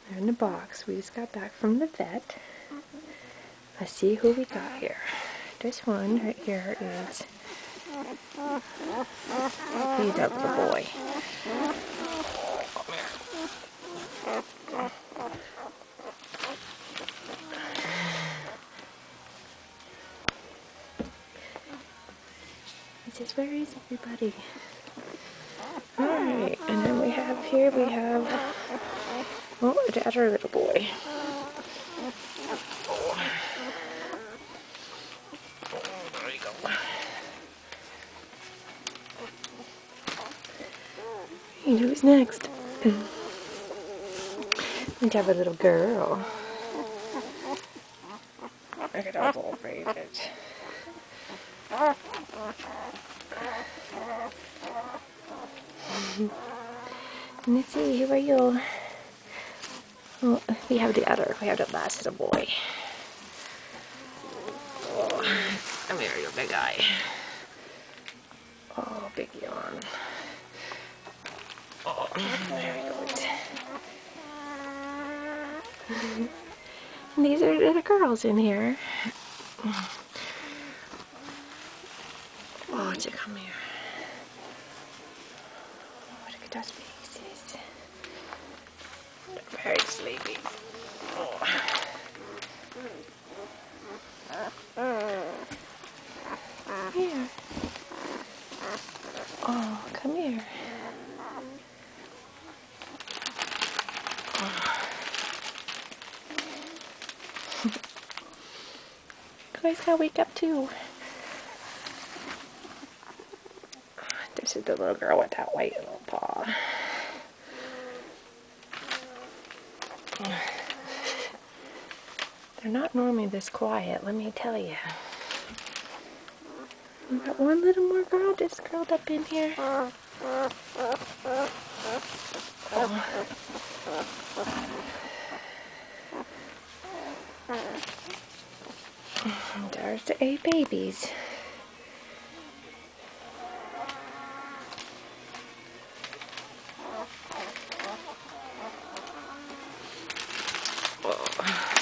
They're in the box. We just got back from the vet. Let's see who we got here. This one right here is he's a little boy. He says, where is everybody? Alright, and then we have here, oh, the other little boy. There you go. And who's next? We have a little girl. Look at our little faces. Let's see, who are you? Oh, we have the last little boy. Oh, come here, you big guy. Oh, big yawn. Oh, there he goes. And these are the girls in here. Oh, so come here. Oh, look at those faces. They're very sleepy. Oh. Here. Oh, come here. Guys gotta wake up too. This is the little girl with that white little paw. They're not normally this quiet, let me tell you. We got one little more girl just curled up in here. Oh. There's the 8 babies. Oh.